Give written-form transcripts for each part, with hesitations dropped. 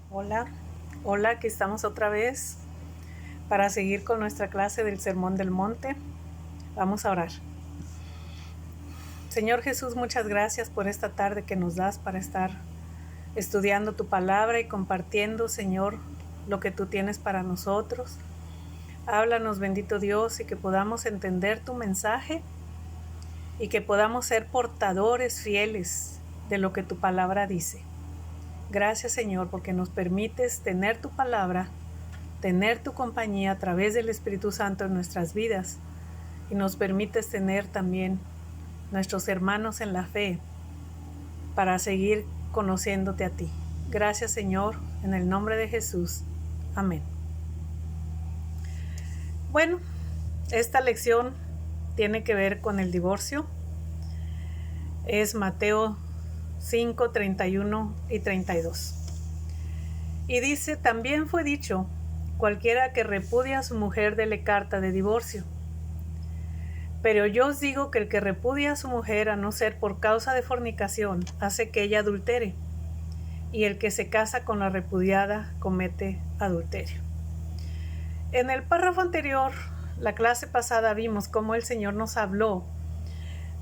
Hola, hola, aquí estamos otra vez para seguir con nuestra clase del Sermón del Monte. Vamos a orar. Señor Jesús, muchas gracias por esta tarde que nos das para estar estudiando tu palabra y compartiendo, Señor, lo que tú tienes para nosotros. Háblanos, bendito Dios, y que podamos entender tu mensaje y que podamos ser portadores fieles de lo que tu palabra dice. Gracias, Señor, porque nos permites tener tu palabra, tener tu compañía a través del Espíritu Santo en nuestras vidas y nos permites tener también nuestros hermanos en la fe para seguir conociéndote a ti. Gracias, Señor, en el nombre de Jesús. Amén. Bueno, esta lección tiene que ver con el divorcio. Es Mateo 5, 31 y 32. Y dice, también fue dicho, cualquiera que repudia a su mujer dele carta de divorcio. Pero yo os digo que el que repudia a su mujer, a no ser por causa de fornicación, hace que ella adultere, y el que se casa con la repudiada comete adulterio. En el párrafo anterior, la clase pasada, vimos cómo el Señor nos habló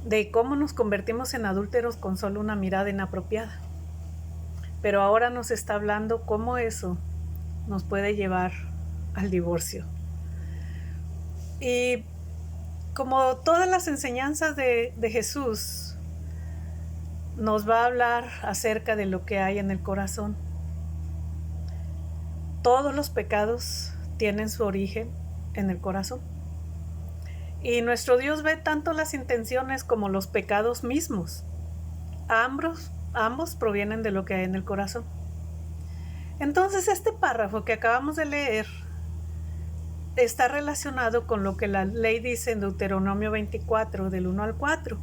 de cómo nos convertimos en adúlteros con solo una mirada inapropiada. Pero ahora nos está hablando cómo eso nos puede llevar al divorcio. Y como todas las enseñanzas de Jesús, nos va a hablar acerca de lo que hay en el corazón. Todos los pecados tienen su origen en el corazón. Y nuestro Dios ve tanto las intenciones como los pecados mismos. Ambos provienen de lo que hay en el corazón. Entonces, este párrafo que acabamos de leer está relacionado con lo que la ley dice en Deuteronomio 24, del 1 al 4.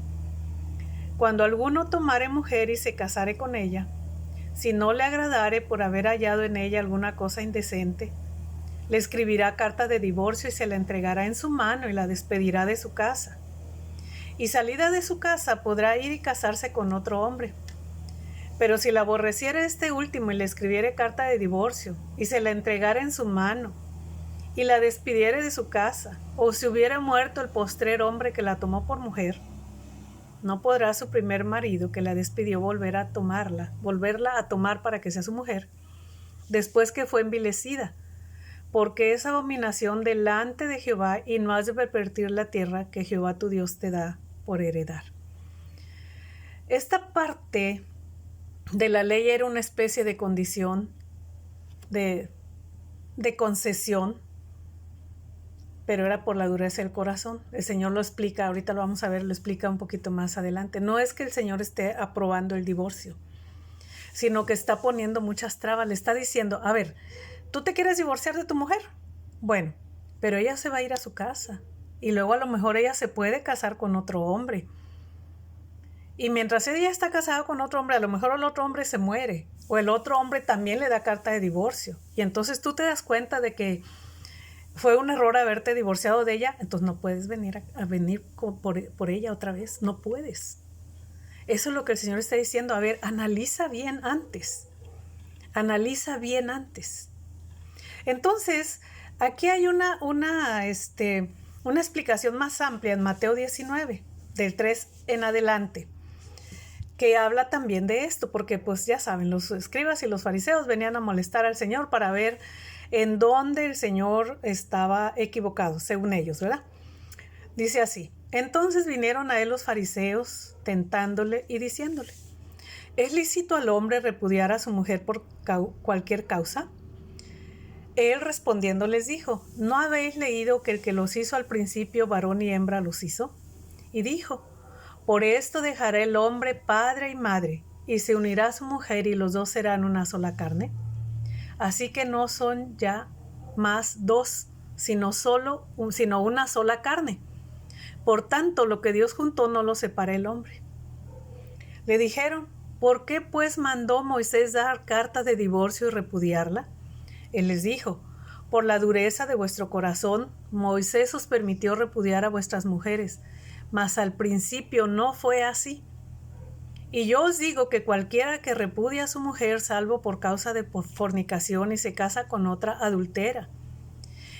Cuando alguno tomare mujer y se casare con ella, si no le agradare por haber hallado en ella alguna cosa indecente, le escribirá carta de divorcio y se la entregará en su mano y la despedirá de su casa. Y salida de su casa podrá ir y casarse con otro hombre. Pero si la aborreciere este último y le escribiere carta de divorcio y se la entregara en su mano y la despidiere de su casa, o si hubiera muerto el postrer hombre que la tomó por mujer, no podrá su primer marido que la despidió volverla a tomar para que sea su mujer, después que fue envilecida, porque es abominación delante de Jehová y no has de pervertir la tierra que Jehová tu Dios te da por heredar. Esta parte de la ley era una especie de condición, de concesión, pero era por la dureza del corazón. El Señor lo explica, ahorita lo vamos a ver, lo explica un poquito más adelante. No es que el Señor esté aprobando el divorcio, sino que está poniendo muchas trabas. Le está diciendo, a ver, ¿tú te quieres divorciar de tu mujer? Bueno, pero ella se va a ir a su casa y luego a lo mejor ella se puede casar con otro hombre. Y mientras ella está casada con otro hombre, a lo mejor el otro hombre se muere o el otro hombre también le da carta de divorcio. Y entonces tú te das cuenta de que fue un error haberte divorciado de ella, entonces no puedes venir por ella otra vez, no puedes. Eso es lo que el Señor está diciendo. A ver, analiza bien antes. Analiza bien antes. Entonces, aquí hay una explicación más amplia en Mateo 19, del 3 en adelante, que habla también de esto, porque pues ya saben, los escribas y los fariseos venían a molestar al Señor para ver en dónde el Señor estaba equivocado, según ellos, ¿verdad? Dice así, entonces vinieron a él los fariseos, tentándole y diciéndole, ¿es lícito al hombre repudiar a su mujer por cualquier causa? Él respondiendo les dijo, ¿no habéis leído que el que los hizo al principio varón y hembra los hizo? Y dijo, por esto dejará el hombre padre y madre, y se unirá a su mujer y los dos serán una sola carne. Así que no son ya más dos, sino una sola carne. Por tanto, lo que Dios juntó no lo separa el hombre. Le dijeron, ¿por qué pues mandó Moisés dar carta de divorcio y repudiarla? Él les dijo, por la dureza de vuestro corazón, Moisés os permitió repudiar a vuestras mujeres, mas al principio no fue así. Y yo os digo que cualquiera que repudia a su mujer salvo por causa de fornicación y se casa con otra, adultera.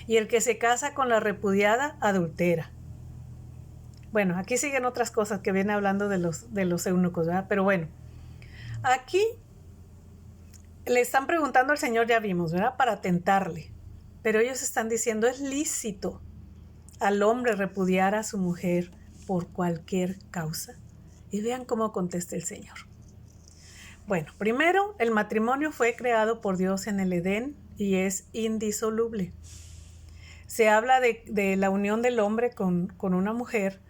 Y el que se casa con la repudiada, adultera. Bueno, aquí siguen otras cosas que viene hablando de los eunucos, ¿verdad? Pero bueno, aquí le están preguntando al Señor, ya vimos, ¿verdad? Para tentarle. Pero ellos están diciendo, es lícito al hombre repudiar a su mujer por cualquier causa. Y vean cómo contesta el Señor. Bueno, primero, el matrimonio fue creado por Dios en el Edén y es indisoluble. Se habla de la unión del hombre con una mujer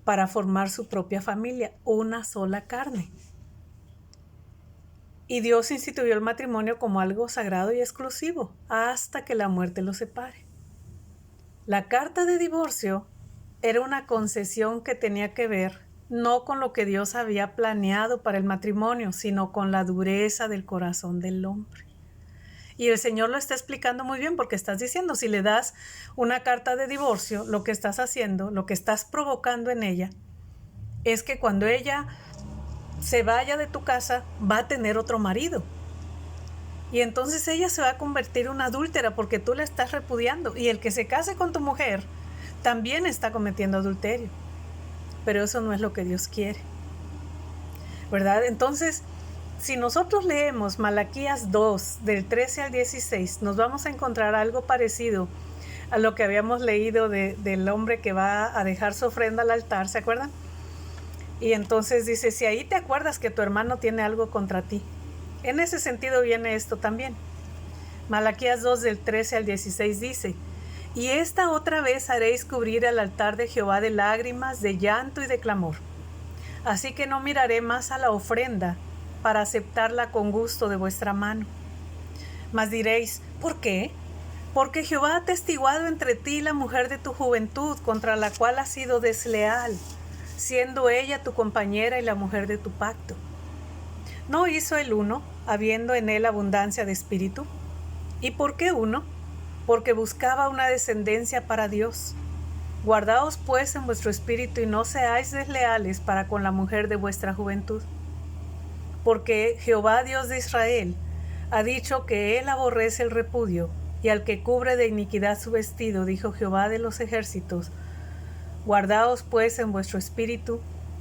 para formar su propia familia, una sola carne. Y Dios instituyó el matrimonio como algo sagrado y exclusivo hasta que la muerte los separe. La carta de divorcio era una concesión que tenía que ver no con lo que Dios había planeado para el matrimonio, sino con la dureza del corazón del hombre. Y el Señor lo está explicando muy bien porque estás diciendo, si le das una carta de divorcio, lo que estás haciendo, lo que estás provocando en ella, es que cuando ella se vaya de tu casa, va a tener otro marido. Y entonces ella se va a convertir en una adúltera porque tú la estás repudiando. Y el que se case con tu mujer también está cometiendo adulterio. Pero eso no es lo que Dios quiere, ¿verdad? Entonces, si nosotros leemos Malaquías 2, del 13 al 16, nos vamos a encontrar algo parecido a lo que habíamos leído del hombre que va a dejar su ofrenda al altar, ¿se acuerdan? Y entonces dice, si ahí te acuerdas que tu hermano tiene algo contra ti. En ese sentido viene esto también. Malaquías 2 del 13 al 16 dice, y esta otra vez haréis cubrir el altar de Jehová de lágrimas, de llanto y de clamor. Así que no miraré más a la ofrenda para aceptarla con gusto de vuestra mano. Mas diréis, ¿por qué? Porque Jehová ha atestiguado entre ti la mujer de tu juventud, contra la cual has sido desleal, siendo ella tu compañera y la mujer de tu pacto. ¿No hizo el uno, habiendo en él abundancia de espíritu? ¿Y por qué uno? Porque buscaba una descendencia para Dios. Guardaos pues en vuestro espíritu y no seáis desleales para con la mujer de vuestra juventud. Porque Jehová Dios de Israel ha dicho que él aborrece el repudio, y al que cubre de iniquidad su vestido, dijo Jehová de los ejércitos, guardaos pues en vuestro espíritu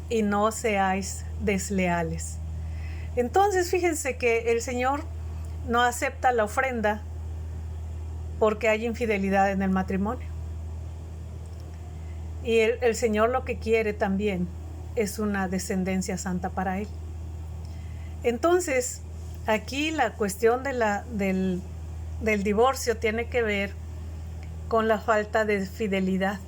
y no seáis desleales. Entonces fíjense que el Señor no acepta la ofrenda porque hay infidelidad en el matrimonio. Y el Señor lo que quiere también es una descendencia santa para Él. Entonces, aquí la cuestión del divorcio tiene que ver con la falta de fidelidad.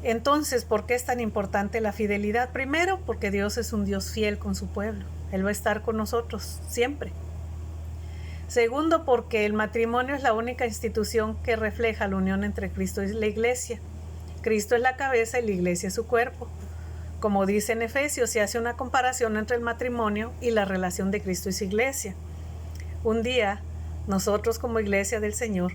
Entonces, ¿por qué es tan importante la fidelidad? Primero, porque Dios es un Dios fiel con su pueblo. Él va a estar con nosotros siempre. Segundo, porque el matrimonio es la única institución que refleja la unión entre Cristo y la iglesia. Cristo es la cabeza y la iglesia es su cuerpo. Como dice en Efesios, se hace una comparación entre el matrimonio y la relación de Cristo y su iglesia. Un día, nosotros como iglesia del Señor,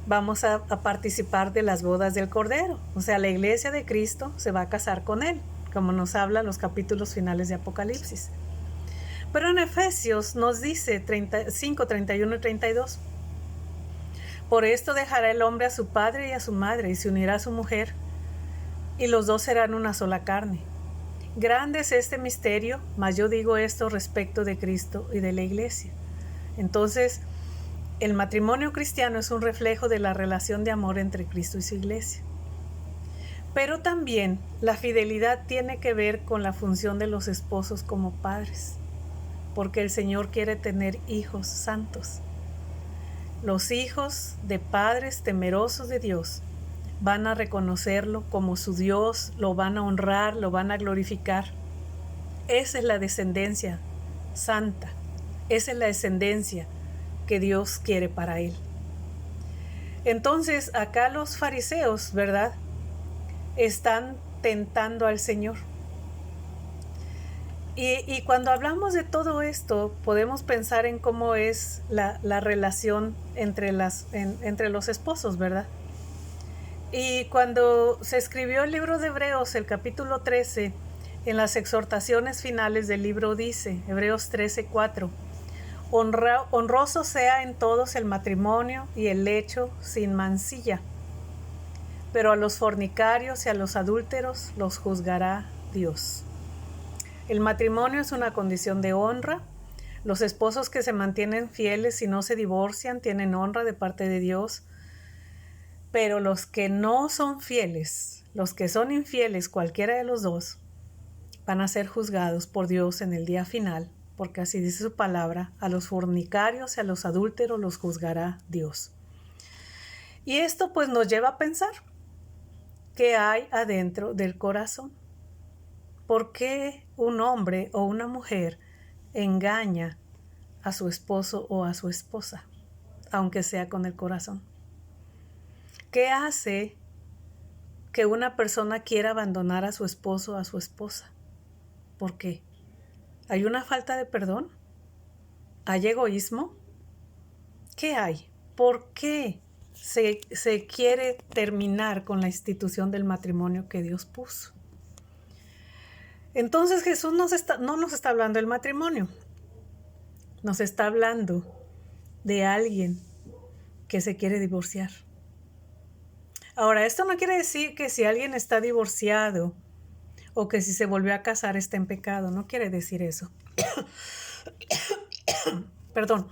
vamos a participar de las bodas del Cordero. O sea, la iglesia de Cristo se va a casar con Él, como nos hablan los capítulos finales de Apocalipsis. Pero en Efesios nos dice 5, 31 y 32. Por esto dejará el hombre a su padre y a su madre y se unirá a su mujer, y los dos serán una sola carne. Grande es este misterio, mas yo digo esto respecto de Cristo y de la iglesia. Entonces, el matrimonio cristiano es un reflejo de la relación de amor entre Cristo y su iglesia. Pero también la fidelidad tiene que ver con la función de los esposos como padres, porque el Señor quiere tener hijos santos. Los hijos de padres temerosos de Dios van a reconocerlo como su Dios, lo van a honrar, lo van a glorificar. Esa es la descendencia santa, esa es la descendencia que Dios quiere para él. Entonces, acá los fariseos, ¿verdad?, están tentando al Señor. Y cuando hablamos de todo esto, podemos pensar en cómo es la relación entre los esposos, ¿verdad? Y cuando se escribió el libro de Hebreos, el capítulo 13, En las exhortaciones finales del libro dice, Hebreos 13:4, honroso sea en todos el matrimonio y el lecho sin mancilla, pero a los fornicarios y a los adúlteros los juzgará Dios. El matrimonio es una condición de honra. Los esposos que se mantienen fieles y no se divorcian tienen honra de parte de Dios, pero los que no son fieles, los que son infieles, cualquiera de los dos, van a ser juzgados por Dios en el día final, porque así dice su palabra, a los fornicarios y a los adúlteros los juzgará Dios. Y esto pues nos lleva a pensar, ¿qué hay adentro del corazón? ¿Por qué un hombre o una mujer engaña a su esposo o a su esposa, aunque sea con el corazón? ¿Qué hace que una persona quiera abandonar a su esposo o a su esposa? ¿Por qué? ¿Hay una falta de perdón? ¿Hay egoísmo? ¿Qué hay? ¿Por qué se quiere terminar con la institución del matrimonio que Dios puso? Entonces Jesús no nos está hablando del matrimonio, nos está hablando de alguien que se quiere divorciar. Ahora, esto no quiere decir que si alguien está divorciado o que si se volvió a casar está en pecado, no quiere decir eso. Perdón.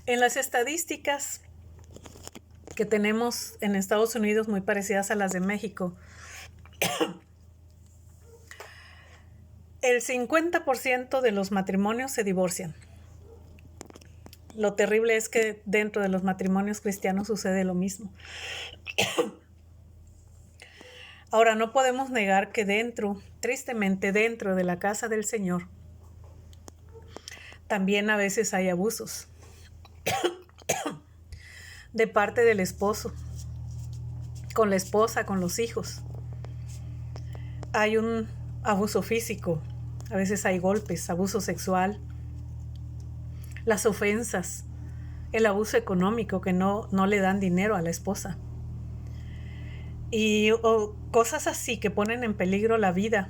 En las estadísticas que tenemos en Estados Unidos, muy parecidas a las de México, el 50% de los matrimonios se divorcian. Lo terrible es que dentro de los matrimonios cristianos sucede lo mismo. Ahora, no podemos negar que tristemente dentro de la casa del Señor, también a veces hay abusos de parte del esposo, con la esposa, con los hijos. Hay un abuso físico, a veces hay golpes, abuso sexual, las ofensas, el abuso económico, que no le dan dinero a la esposa. Y cosas así que ponen en peligro la vida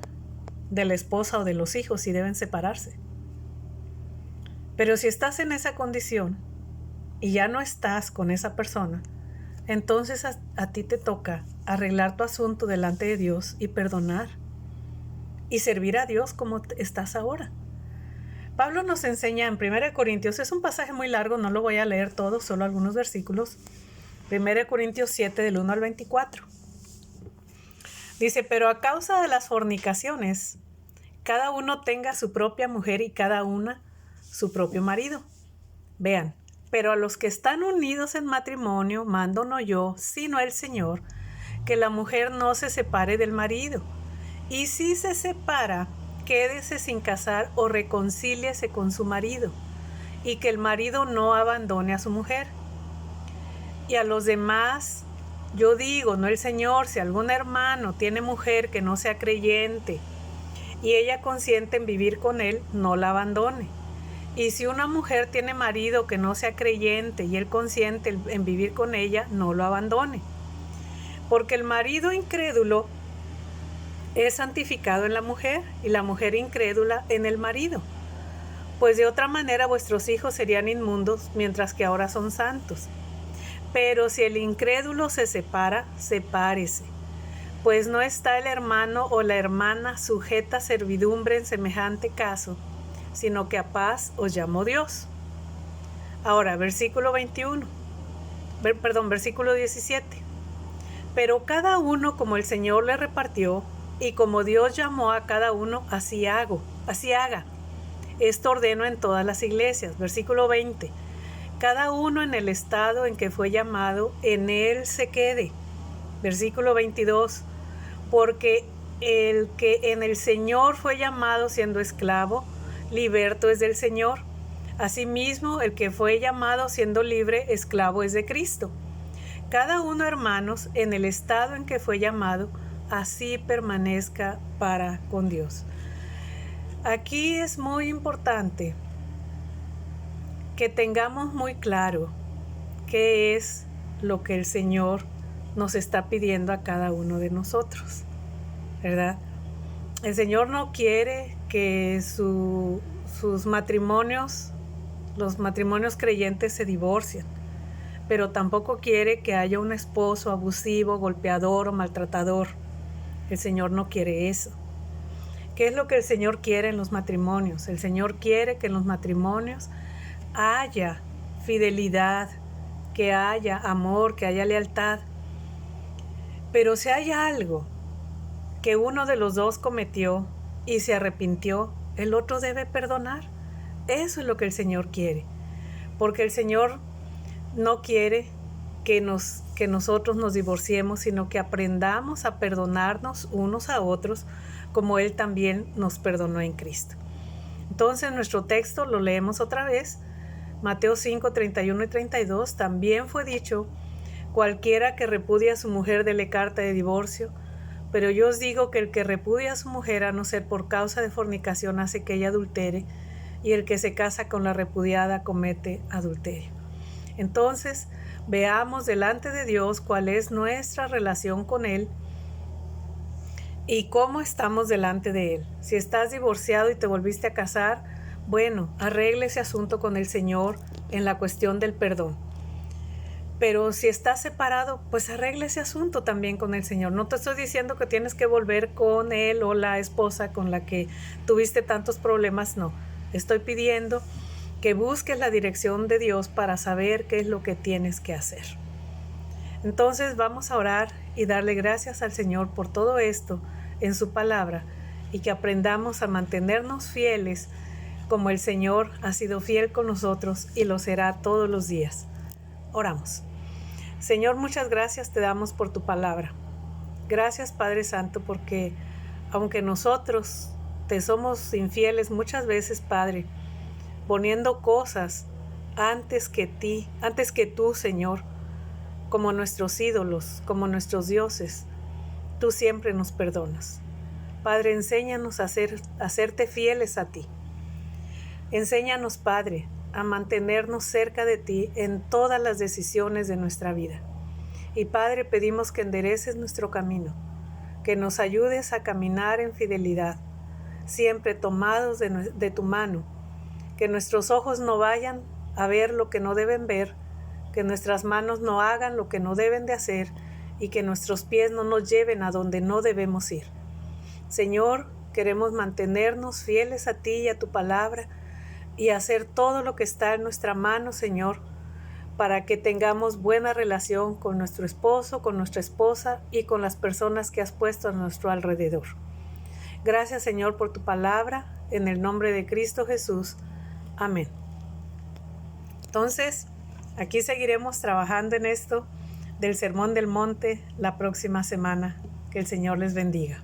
de la esposa o de los hijos y deben separarse. Pero si estás en esa condición y ya no estás con esa persona, entonces a ti te toca arreglar tu asunto delante de Dios y perdonar y servir a Dios como estás ahora. Pablo nos enseña en 1 Corintios, es un pasaje muy largo, no lo voy a leer todo, solo algunos versículos. 1 Corintios 7 del 1 al 24. Dice, pero a causa de las fornicaciones, cada uno tenga su propia mujer y cada una su propio marido. Vean, pero a los que están unidos en matrimonio, mando no yo, sino el Señor, que la mujer no se separe del marido. Y si se separa, quédese sin casar o reconcíliese con su marido, y que el marido no abandone a su mujer. Y a los demás, yo digo, no el Señor, si algún hermano tiene mujer que no sea creyente, y ella consiente en vivir con él, no la abandone. Y si una mujer tiene marido que no sea creyente y él consiente en vivir con ella, no lo abandone. Porque el marido incrédulo es santificado en la mujer y la mujer incrédula en el marido. Pues de otra manera vuestros hijos serían inmundos, mientras que ahora son santos. Pero si el incrédulo se separa, sepárese. Pues no está el hermano o la hermana sujeta a servidumbre en semejante caso, sino que a paz os llamó Dios. Ahora, versículo 17. Pero cada uno como el Señor le repartió, y como Dios llamó a cada uno, así haga. Esto ordeno en todas las iglesias. Versículo 20. Cada uno en el estado en que fue llamado, en él se quede. Versículo 22. Porque el que en el Señor fue llamado siendo esclavo, liberto es del Señor. Asimismo, el que fue llamado siendo libre, esclavo es de Cristo. Cada uno, hermanos, en el estado en que fue llamado, así permanezca para con Dios. Aquí es muy importante que tengamos muy claro qué es lo que el Señor nos está pidiendo a cada uno de nosotros, ¿verdad? El Señor no quiere que sus matrimonios, los matrimonios creyentes, se divorcien, pero tampoco quiere que haya un esposo abusivo, golpeador o maltratador. El Señor no quiere eso. ¿Qué es lo que el Señor quiere en los matrimonios? El Señor quiere que en los matrimonios haya fidelidad, que haya amor, que haya lealtad. Pero si hay algo que uno de los dos cometió y se arrepintió, el otro debe perdonar. Eso es lo que el Señor quiere. Porque el Señor no quiere que nosotros nos divorciemos, sino que aprendamos a perdonarnos unos a otros, como Él también nos perdonó en Cristo. Entonces nuestro texto lo leemos otra vez. Mateo 5, 31 y 32, también fue dicho: cualquiera que repudia a su mujer, dele carta de divorcio. Pero yo os digo que el que repudia a su mujer, a no ser por causa de fornicación, hace que ella adultere, y el que se casa con la repudiada comete adulterio. Entonces, veamos delante de Dios cuál es nuestra relación con Él y cómo estamos delante de Él. Si estás divorciado y te volviste a casar, bueno, arregle ese asunto con el Señor en la cuestión del perdón. Pero si estás separado, pues arregle ese asunto también con el Señor. No te estoy diciendo que tienes que volver con él o la esposa con la que tuviste tantos problemas, no. Estoy pidiendo que busques la dirección de Dios para saber qué es lo que tienes que hacer. Entonces vamos a orar y darle gracias al Señor por todo esto en su palabra, y que aprendamos a mantenernos fieles como el Señor ha sido fiel con nosotros y lo será todos los días. Oramos. Señor, muchas gracias te damos por tu palabra. Gracias, Padre Santo, porque aunque nosotros te somos infieles muchas veces, Padre, poniendo cosas antes que tú, Señor, como nuestros ídolos, como nuestros dioses, tú siempre nos perdonas. Padre, enséñanos a hacerte fieles a ti. Enséñanos, Padre, a mantenernos cerca de ti en todas las decisiones de nuestra vida. Y Padre, pedimos que endereces nuestro camino, que nos ayudes a caminar en fidelidad, siempre tomados de tu mano, que nuestros ojos no vayan a ver lo que no deben ver, que nuestras manos no hagan lo que no deben de hacer, y que nuestros pies no nos lleven a donde no debemos ir. Señor, queremos mantenernos fieles a ti y a tu palabra, y hacer todo lo que está en nuestra mano, Señor, para que tengamos buena relación con nuestro esposo, con nuestra esposa y con las personas que has puesto a nuestro alrededor. Gracias, Señor, por tu palabra, en el nombre de Cristo Jesús. Amén. Entonces, aquí seguiremos trabajando en esto del Sermón del Monte la próxima semana. Que el Señor les bendiga.